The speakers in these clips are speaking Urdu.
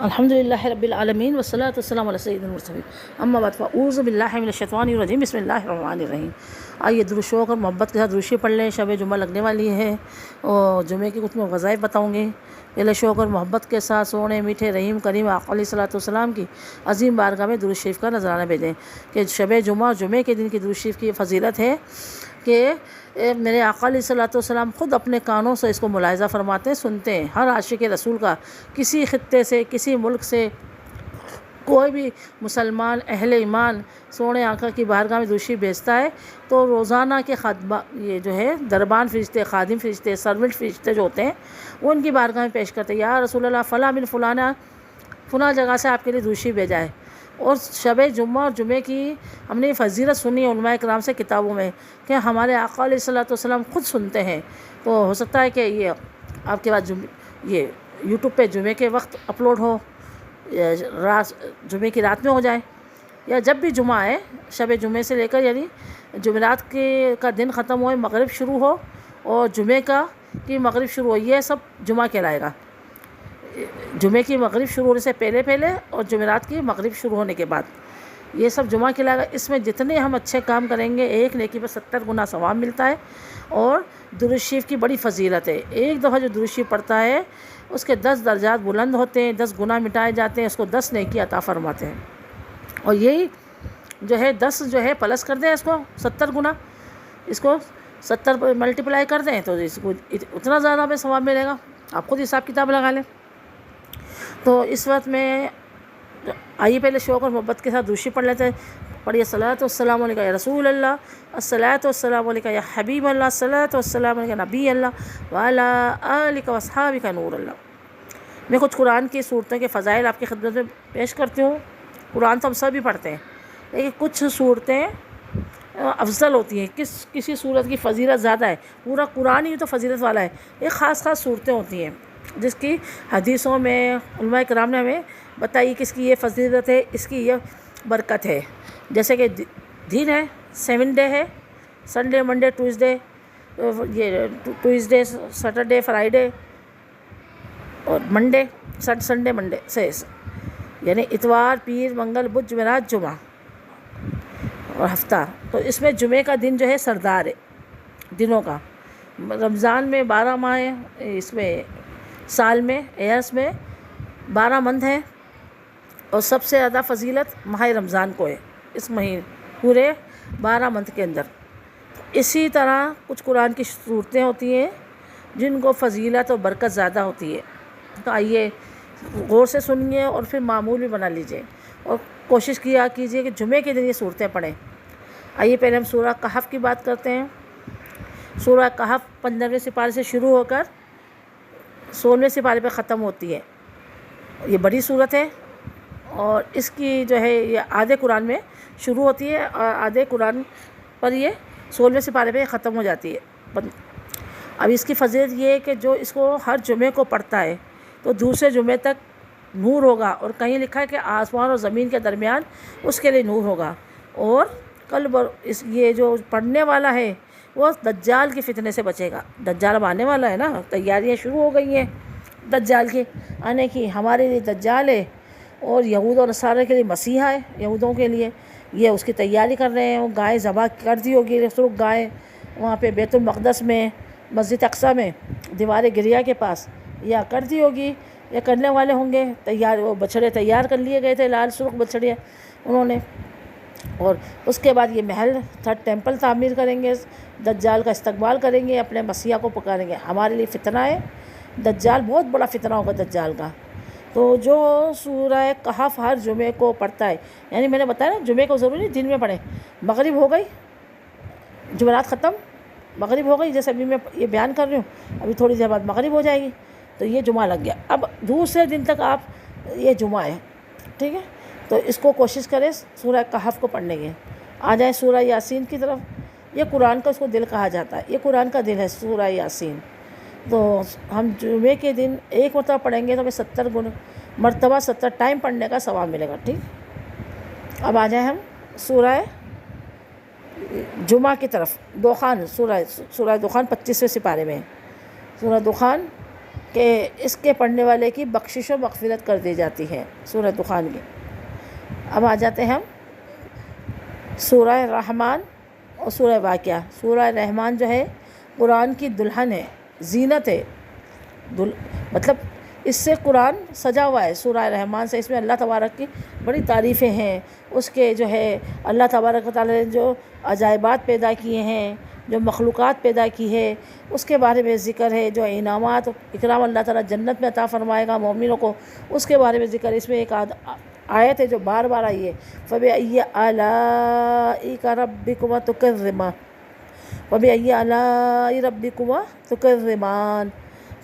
الحمد للہ رب العالمین والصلاۃ والسلام علی سید المرسلین اما بعد فاعوذ باللہ من الشیطان الرجیم بسم اللہ الرحمن الرحیم۔ آئیے درود شوق اور محبت کے ساتھ درود پڑھ لیں۔ شب جمعہ لگنے والی ہے اور جمعے کے کچھ میں وظائف بتاؤں گے۔ پہلے شوق اور محبت کے ساتھ سونے میٹھے رحیم کریم آقا علیہ الصلوۃ والسلام کی عظیم بارگاہ میں درود شریف کا نذرانہ بھیجیں کہ شب جمعہ اور جمعے کے دن کی درود شریف کی فضیلت ہے کہ میرے آقا علیہ الصلوۃ والسلام خود اپنے کانوں سے اس کو ملاحظہ فرماتے ہیں، سنتے ہیں۔ ہر عاشق رسول کا کسی خطے سے کسی ملک سے کوئی بھی مسلمان اہل ایمان سونے آقا کی بارگاہ میں درود شریف بھیجتا ہے تو روزانہ کے خادمہ یہ جو ہے دربان فرشتے، خادم فرشتے، سرونٹ فرشتے جو ہوتے ہیں وہ ان کی بارگاہ میں پیش کرتے ہیں، یا رسول اللہ فلاں بن فلاں جگہ سے آپ کے لیے درود شریف بھیجا ہے۔ اور شب جمعہ اور جمعے کی ہم نے فضیلت سنی علماء کرام سے کتابوں میں کہ ہمارے آقا علیہ الصلوۃ والسلام خود سنتے ہیں۔ تو ہو سکتا ہے کہ یہ آپ کے پاس یہ یوٹیوب پہ جمعے کے وقت اپلوڈ ہو، جمعے کی رات میں ہو جائے، یا جب بھی جمعہ ہے شب جمعے سے لے کر یعنی جمعرات کا دن ختم ہوئے مغرب شروع ہو اور جمعے کی مغرب شروع ہو، یہ سب جمعہ کہلائے گا۔ جمعے کی مغرب شروع ہونے سے پہلے اور جمعرات کی مغرب شروع ہونے کے بعد یہ سب جمعہ کہلائے گا۔ اس میں جتنے ہم اچھے کام کریں گے ایک نیکی پر 70 گنا ثواب ملتا ہے، اور درود شریف کی بڑی فضیلت ہے۔ ایک دفعہ جو درود شریف پڑھتا ہے اس کے 10 درجات بلند ہوتے ہیں، 10 گناہ مٹائے جاتے ہیں، اس کو 10 نیکی عطا فرماتے ہیں۔ اور یہی جو ہے 10 جو ہے پلس کر دیں اس کو 70 گنا، اس کو 70 پر ملٹیپلائی کر دیں تو اس کو اتنا زیادہ ہمیں ثواب ملے گا۔ آپ خود حساب کتاب لگا لیں۔ تو اس وقت میں آئیے پہلے شوق اور محبت کے ساتھ درود شریف پڑھ لیتے ہیں۔ پڑھیے الصلاۃ والسلام علیکہ یا رسول اللہ، الصلاۃ والسلام علیکہ یا حبیب اللہ، الصلاۃ والسلام علیکہ نبی اللہ وعلی آلک واصحابک نور اللہ۔ میں کچھ قرآن کی صورتوں کے فضائل آپ کی خدمت میں پیش کرتی ہوں۔ قرآن تو ہم سب بھی پڑھتے ہیں لیکن کچھ صورتیں افضل ہوتی ہیں، کسی صورت کی فضیلت زیادہ ہے۔ پورا قرآن ہی تو فضیلت والا ہے، یہ خاص صورتیں ہوتی ہیں جس کی حدیثوں میں علماء کرام نے ہمیں بتائی کہ اس کی یہ فضیلت ہے، اس کی یہ برکت ہے۔ جیسے کہ دن ہے، 7 ڈے ہے، سنڈے منڈے ٹیوزڈے، یہ ٹیوزڈے سیٹرڈے فرائیڈے اور منڈے، سنڈے منڈے سے یعنی اتوار پیر منگل بدھ جمعرات جمعہ اور ہفتہ۔ تو اس میں جمعے کا دن جو ہے سردار ہے دنوں کا۔ رمضان میں 12 ماہ ہے، اس میں سال میں ایئرس میں 12 منتھ ہیں، اور سب سے زیادہ فضیلت ماہ رمضان کو ہے، اس مہینے پورے 12 منتھ کے اندر۔ اسی طرح کچھ قرآن کی صورتیں ہوتی ہیں جن کو فضیلت اور برکت زیادہ ہوتی ہے۔ تو آئیے غور سے سنیے اور پھر معمول بھی بنا لیجئے اور کوشش کیا کیجئے کہ جمعے کے دن یہ صورتیں پڑھیں۔ آئیے پہلے ہم سورہ کہف کی بات کرتے ہیں۔ سورہ کہف 15ویں سپارے سے شروع ہو کر 16ویں سپارے پہ ختم ہوتی ہے۔ یہ بڑی صورت ہے اور اس کی جو ہے یہ آدھے قرآن میں شروع ہوتی ہے اور آدھے قرآن پر یہ 16ویں سپارے پہ ختم ہو جاتی ہے۔ اب اس کی فضیلت یہ ہے کہ جو اس کو ہر جمعے کو پڑھتا ہے تو دوسرے جمعے تک نور ہوگا، اور کہیں لکھا ہے کہ آسمان اور زمین کے درمیان اس کے لیے نور ہوگا۔ اور یہ جو پڑھنے والا ہے وہ دجال کی فتنے سے بچے گا۔ دجال اب آنے والا ہے نا، تیاریاں شروع ہو گئی ہیں دجال کے آنے کی۔ ہمارے لیے دجال ہے اور یہود اور نصارہ کے لیے مسیحا ہے، یہودوں کے لیے یہ اس کی تیاری کر رہے ہیں۔ وہ گائے ذبح کر دی ہوگی، رسول گائے وہاں پہ بیت المقدس میں مسجد اقصیٰ میں دیوار گریہ کے پاس یا کر دی ہوگی یا کرنے والے ہوں گے۔ وہ بچھڑے تیار کر لیے گئے تھے، لال سرخ بچھڑے انہوں نے، اور اس کے بعد یہ محل 3rd ٹیمپل تعمیر کریں گے، دجال کا استقبال کریں گے، اپنے مسیحا کو پکاریں گے۔ ہمارے لیے فتنہ ہے دجال، بہت بڑا فتنہ ہوگا دجال کا۔ تو جو سورہ کہف ہر جمعے کو پڑھتا ہے، یعنی میں نے بتایا نا جمعے کو ضروری دن میں پڑھیں۔ مغرب ہو گئی، جمعرات ختم، مغرب ہو گئی، جیسے ابھی میں یہ بیان کر رہی ہوں، ابھی تھوڑی دیر بعد مغرب ہو جائے گی تو یہ جمعہ لگ گیا۔ اب دوسرے دن تک آپ یہ جمعہ ہے، ٹھیک ہے؟ تو اس کو کوشش کریں سورہ کہف کو پڑھنے کی۔ آ جائیں سورہ یاسین کی طرف۔ یہ قرآن کا اس کو دل کہا جاتا ہے، یہ قرآن کا دل ہے سورہ یاسین۔ تو ہم جمعے کے دن ایک مرتبہ پڑھیں گے تو ہمیں 70 مرتبہ 70 ٹائم پڑھنے کا ثواب ملے گا، ٹھیک؟ اب آ جائیں ہم سورہ جمعہ کی طرف۔ دخان، سورہ دخان 25ویں سپارے میں، سورہ دخان کہ اس کے پڑھنے والے کی بخشش و مغفرت کر دی جاتی ہے، سورہ دخان کی۔ اب آ جاتے ہیں ہم سورہ رحمان اور سورہ واقعہ۔ سورہ رحمان جو ہے قرآن کی دلہن ہے، زینت ہے، مطلب اس سے قرآن سجا ہوا ہے سورہ رحمان سے۔ اس میں اللہ تبارک کی بڑی تعریفیں ہیں، اس کے جو ہے اللہ تبارک و تعالیٰ نے جو عجائبات پیدا کیے ہیں، جو مخلوقات پیدا کی ہے، اس کے بارے میں ذکر ہے، جو انعامات اکرام اللہ تعالیٰ جنت میں عطا فرمائے گا مومنوں کو، اس کے بارے میں ذکر۔ اس میں ایک آیت ہے جو بار بار آئی ہے، فَبِأَيِّ آلَاءِ رَبِّكُمَا تُكَذِّبَانِ، وَبِأَيِّ آلَاءِ رَبِّكُمَا تُكَذِّبَانِ۔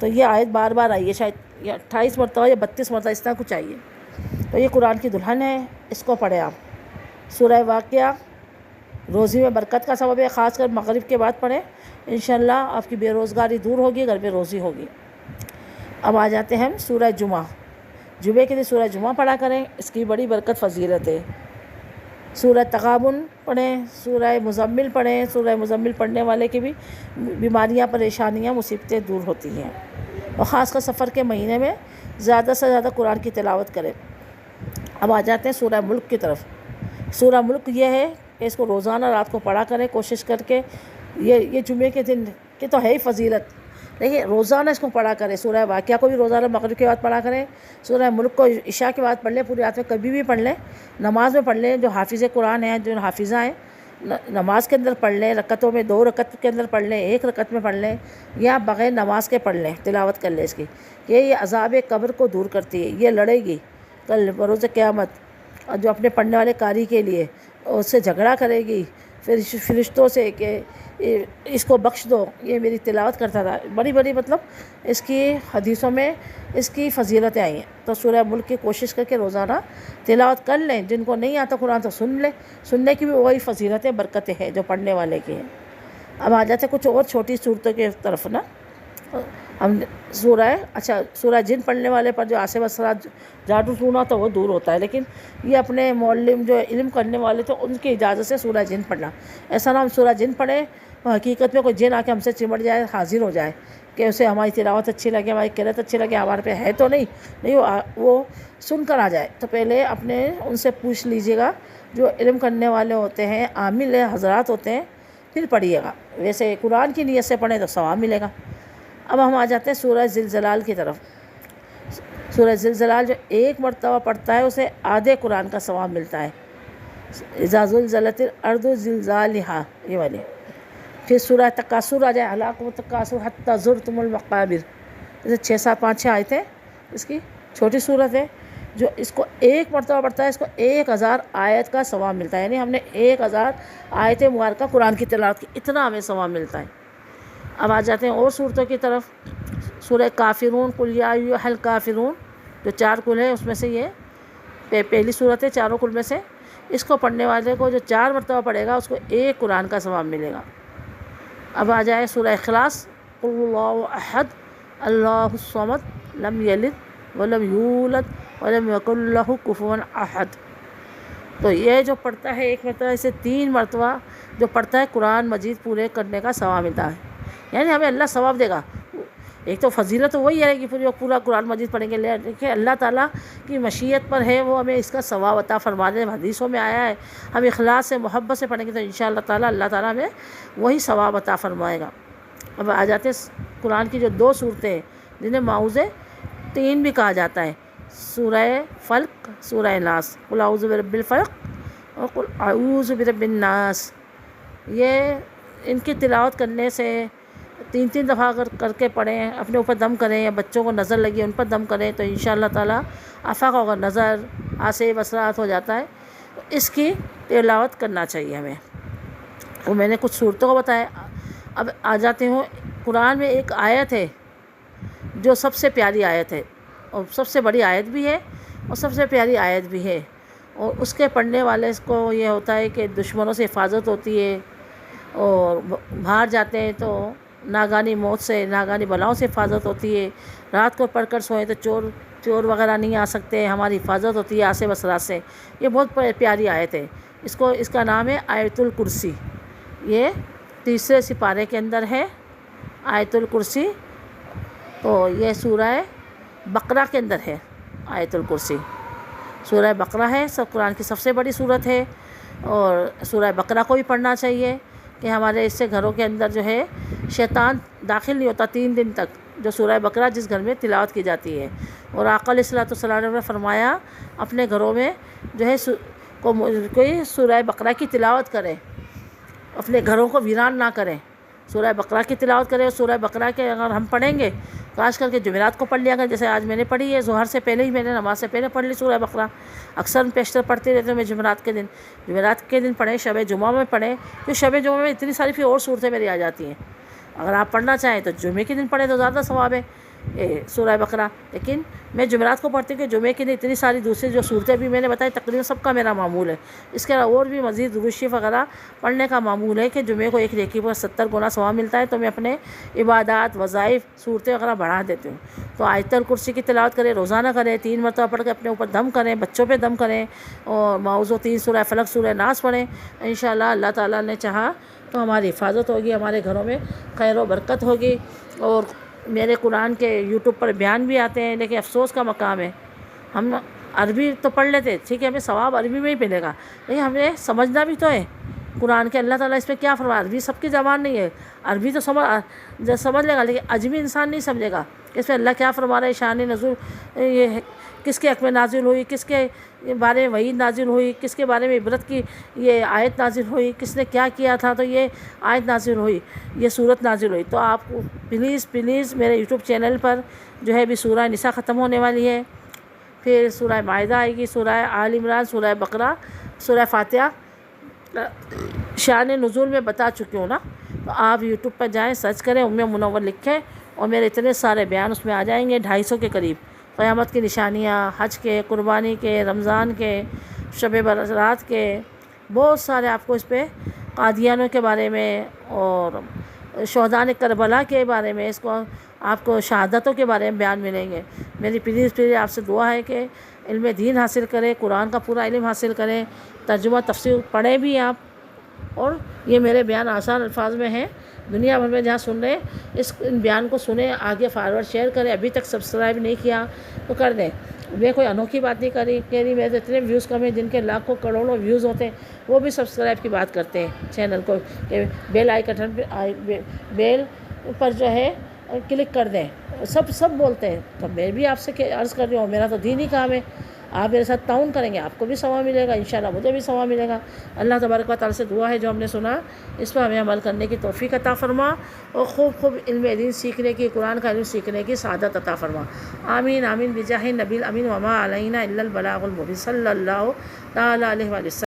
تو یہ آیت بار بار آئی ہے، شاید یہ 28 مرتبہ یا 32 مرتبہ اس طرح کچھ آئی ہے۔ تو یہ قرآن کی دلہن ہے، اس کو پڑھیں آپ۔ سورہ واقعہ روزی میں برکت کا سبب ہے، خاص کر مغرب کے بعد پڑھیں، انشاءاللہ آپ کی بے روزگاری دور ہوگی، گھر میں روزی ہوگی۔ اب آ جاتے ہیں ہم سورہ جمعہ۔ جمعے کے دن سورہ جمعہ پڑھا کریں، اس کی بڑی برکت فضیلت ہے۔ سورہ تغابن پڑھیں، سورہ مزمل پڑھیں۔ سورہ مزمل پڑھنے والے کی بھی بیماریاں، پریشانیاں، مصیبتیں دور ہوتی ہیں، اور خاص کر سفر کے مہینے میں زیادہ سے زیادہ قرآن کی تلاوت کریں۔ اب آ جاتے ہیں سورہ ملک کی طرف۔ سورہ ملک یہ ہے کہ اس کو روزانہ رات کو پڑھا کریں، کوشش کر کے۔ یہ جمعے کے دن کی تو ہے ہی فضیلت، لیکن روزانہ اس کو پڑھا کریں۔ سورہ واقعہ کو بھی روزانہ مغرب کے بعد پڑھا کریں، سورہ ملک کو عشاء کے بعد پڑھ لیں، پوری رات میں کبھی بھی پڑھ لیں، نماز میں پڑھ لیں۔ جو حافظ قرآن ہیں، جو حافظہ ہیں، نماز کے اندر پڑھ لیں، رکعتوں میں 2 رکعت کے اندر پڑھ لیں، 1 رکعت میں پڑھ لیں، یا بغیر نماز کے پڑھ لیں، تلاوت کر لیں اس کی۔ یہ عذاب قبر کو دور کرتی ہے، یہ لڑے گی کل بروز قیامت، اور جو اپنے پڑھنے والے قاری کے لیے اس سے جھگڑا کرے گی پھر فرشتوں سے کہ اس کو بخش دو، یہ میری تلاوت کرتا تھا۔ بڑی بڑی مطلب اس کی حدیثوں میں اس کی فضیلتیں آئی ہیں۔ تو سورہ ملک کی کوشش کر کے روزانہ تلاوت کر لیں۔ جن کو نہیں آتا قرآن تو سن لیں، سننے کی بھی وہی فضیلتیں، برکتیں ہیں جو پڑھنے والے کی ہیں۔ اب آ جاتے کچھ اور چھوٹی صورتوں کی طرف نا۔ ہم سورہ جن پڑھنے والے پر جو آصف اثرات جادو ٹونا تو وہ دور ہوتا ہے، لیکن یہ اپنے معلم جو علم کرنے والے تو ان کی اجازت سے سورہ جن پڑھنا۔ ایسا نہ ہم سورہ جن پڑھیں حقیقت میں کوئی جن آ کے ہم سے چمٹ جائے، حاضر ہو جائے کہ اسے ہماری تلاوت اچھی لگے، ہماری قرأت اچھی لگے، ہمارے پہ ہے تو نہیں وہ سن کر آ جائے۔ تو پہلے اپنے ان سے پوچھ لیجئے گا، جو علم کرنے والے ہوتے ہیں، عامل حضرات ہوتے ہیں، پھر پڑھیے گا۔ ویسے قرآن کی نیت سے پڑھیں تو ثواب ملے گا۔ اب ہم آ جاتے ہیں سورہ زلزلال کی طرف۔ سورہ زلزلال جو 1 مرتبہ پڑھتا ہے اسے آدھے قرآن کا ثواب ملتا ہے۔ اذا زلزلت الارض زلزالہا، یہ والی۔ پھر سورہ تکاثر آ جائے، ہلاکم التکاثر حتی زرتم المقابر، جیسے 6 7 5 6 آیتیں اس کی چھوٹی صورت ہے۔ جو اس کو 1 مرتبہ پڑھتا ہے اس کو 1000 آیت کا ثواب ملتا ہے، یعنی ہم نے 1000 آیت مبارکہ قرآن کی تلاوت کی، اتنا ہمیں ثواب ملتا ہے۔ اب آ جاتے ہیں اور صورتوں کی طرف۔ سورہ کافرون، قل یا ایھا الکافرون، جو 4 کل ہے اس میں سے یہ پہلی صورت ہے چاروں کل میں سے۔ اس کو پڑھنے والے کو جو 4 مرتبہ پڑھے گا اس کو 1 قرآن کا ثواب ملے گا۔ اب آ جائے سورہ اخلاص، قل اللہ احد اللہ الصمد لم یلد ولم یولد ولم یکن لہ کفوا احد۔ تو یہ جو پڑھتا ہے 1 مرتبہ، اسے 3 مرتبہ جو پڑھتا ہے قرآن مجید پورے کرنے کا ثواب ملتا ہے، یعنی ہمیں اللہ ثواب دے گا۔ ایک تو فضیلت تو وہی ہے کہ پورا قرآن مجید پڑھیں گے، لیکن اللہ تعالیٰ کی مشیت پر ہے وہ ہمیں اس کا ثواب عطا فرما دے۔ حدیثوں میں آیا ہے ہم اخلاص سے محبت سے پڑھیں گے تو انشاءاللہ تعالیٰ اللہ تعالیٰ ہمیں وہی ثواب عطا فرمائے گا۔ اب آ جاتے ہیں قرآن کی جو 2 صورتیں ہیں جنہیں معوذتین بھی کہا جاتا ہے، سورہ فلق، سورہ ناس، قل اعوذ برب الفلق اور قل اعوذ برب الناس۔ یہ ان کی تلاوت کرنے سے 3 دفعہ اگر کر کے پڑھیں، اپنے اوپر دم کریں یا بچوں کو نظر لگی ان پر دم کریں تو انشاءاللہ تعالیٰ آفاق ہوگا، نظر آصف اثرات ہو جاتا ہے۔ تو اس کی تلاوت کرنا چاہیے ہمیں۔ وہ میں نے کچھ صورتوں کو بتایا۔ اب آ جاتے ہوں، قرآن میں ایک آیت ہے جو سب سے پیاری آیت ہے، اور سب سے بڑی آیت بھی ہے اور سب سے پیاری آیت بھی ہے، اور اس کے پڑھنے والے کو یہ ہوتا ہے کہ دشمنوں سے حفاظت ہوتی ہے، اور باہر جاتے ہیں تو ناگانی موت سے، ناگانی بلاؤں سے حفاظت ہوتی ہے۔ رات کو پڑھ کر سوئیں تو چور وغیرہ نہیں آ سکتے، ہماری حفاظت ہوتی ہے آصف اثرات سے۔ یہ بہت پیاری آیت ہے۔ اس کا نام ہے آیت الکرسی۔ یہ 3 سپارے کے اندر ہے آیت الکرسی، تو یہ سورہ بقرہ کے اندر ہے آیت الکرسی. سورہ بقرہ ہے، سب قرآن کی سب سے بڑی صورت ہے، اور سورہ بقرہ کو بھی پڑھنا چاہیے کہ ہمارے اس سے گھروں کے اندر جو ہے شیطان داخل نہیں ہوتا 3 دن تک. جو سورہ بقرہ جس گھر میں تلاوت کی جاتی ہے، اور آقا علیہ الصلوۃ والسلام نے فرمایا اپنے گھروں میں جو ہے کوئی سورہ بقرہ کی تلاوت کرے، اپنے گھروں کو ویران نہ کریں، سورہ بقرہ کی تلاوت کرے. اور سورہ بقرہ کے اگر ہم پڑھیں گے خاص کر کے جمعرات کو پڑھ لیا گا، جیسے آج میں نے پڑھی ہے، ظہر سے پہلے ہی میں نے نماز سے پہلے پڑھ لی سورہ بقرہ. اکثر پیشتر پڑھتی رہتی ہوں میں جمعرات کے دن پڑھیں، شب جمعہ میں پڑھیں، تو شب جمعہ میں اتنی ساری پھر اور صورتیں میری آ جاتی ہیں. اگر آپ پڑھنا چاہیں تو جمعے کے دن پڑھیں تو زیادہ ثواب ہے سورہ بقرہ. لیکن میں جمعرات کو پڑھتی ہوں کہ جمعے کے دن اتنی ساری دوسری جو صورتیں بھی میں نے بتائی تقریباً سب کا میرا معمول ہے. اس کے علاوہ اور بھی مزید درود شریف وغیرہ پڑھنے کا معمول ہے کہ جمعے کو ایک نیکی پر 70 گنا ثواب ملتا ہے. تو میں اپنے عبادات، وظائف، صورتیں وغیرہ بڑھا دیتی ہوں. تو آیت الکرسی کی تلاوت کریں، روزانہ کریں، 3 مرتبہ پڑھ کے اپنے اوپر دم کریں، بچوں پہ دم کریں، اور معوذتین، سورہ فلق، سورہ ناس پڑھیں. انشاءاللہ اللہ تعالیٰ نے چاہا تو ہماری حفاظت ہوگی، ہمارے گھروں میں خیر و برکت ہوگی. اور میرے قرآن کے یوٹیوب پر بیان بھی آتے ہیں، لیکن افسوس کا مقام ہے ہم عربی تو پڑھ لیتے، ٹھیک ہے، ہمیں ثواب عربی میں ہی ملے گا، لیکن ہمیں سمجھنا بھی تو ہے قرآن کے اللہ تعالیٰ اس پہ کیا فرمایا. عربی سب کی زبان نہیں ہے، عربی تو سمجھ لے گا، لیکن عجمی انسان نہیں سمجھے گا کہ اس پہ اللہ کیا فرما رہا ہے. شان نزول یہ کس کے حق میں نازل ہوئی، کس کے بارے میں وحید نازل ہوئی، کس کے بارے میں عبرت کی یہ آیت نازل ہوئی، کس نے کیا کیا تھا تو یہ آیت نازل ہوئی، یہ صورت نازل ہوئی. تو آپ پلیز میرے یوٹیوب چینل پر جو ہے ابھی سورہ نساء ختم ہونے والی ہے، پھر سورہ مائدہ آئے گی، سورہ آل عمران، سورہ بقرہ، سورہ فاتحہ. شان نزول میں بتا چکی ہوں نا، تو آپ یوٹیوب پر جائیں، سرچ کریں، ام منور لکھیں، اور میرے اتنے سارے بیان اس میں آ جائیں گے، 250 کے قریب. قیامت کی نشانیاں، حج کے، قربانی کے، رمضان کے، شب برات کے، بہت سارے آپ کو اس پہ قادیانوں کے بارے میں اور شہداء کربلا کے بارے میں، اس کو آپ کو شہادتوں کے بارے میں بیان ملیں گے. میری پلیز آپ سے دعا ہے کہ علم دین حاصل کریں، قرآن کا پورا علم حاصل کریں، ترجمہ تفسیر پڑھیں بھی آپ. اور یہ میرے بیان آسان الفاظ میں ہیں، دنیا بھر میں جہاں سن رہے ہیں ان بیان کو سنیں، آگے فارورڈ شیئر کریں. ابھی تک سبسکرائب نہیں کیا تو کر دیں. میں کوئی انوکھی بات نہیں کہہ رہی، میرے اتنے ویوز کم ہیں جن کے لاکھوں کروڑوں ویوز ہوتے ہیں، وہ بھی سبسکرائب کی بات کرتے ہیں چینل کو، کہ بیل آئیکن پہ بیل پر جو ہے کلک کر دیں. سب بولتے ہیں، تو میں بھی آپ سے عرض کر رہی ہوں، میرا تو دینی کام ہے. آپ میرے ساتھ تعاون کریں گے، آپ کو بھی ثواب ملے گا، انشاءاللہ مجھے بھی ثواب ملے گا. اللہ تبارک و تعالیٰ سے دعا ہے جو ہم نے سنا اس پر ہمیں عمل کرنے کی توفیق عطا فرما، اور خوب علم دین سیکھنے کی، قرآن کا علم سیکھنے کی سعادت عطا فرما. آمین آمین بجاہ نبی الامین وما علینا الا البلاغ المبین صلی اللہ تعالیٰ علیہ وسلم.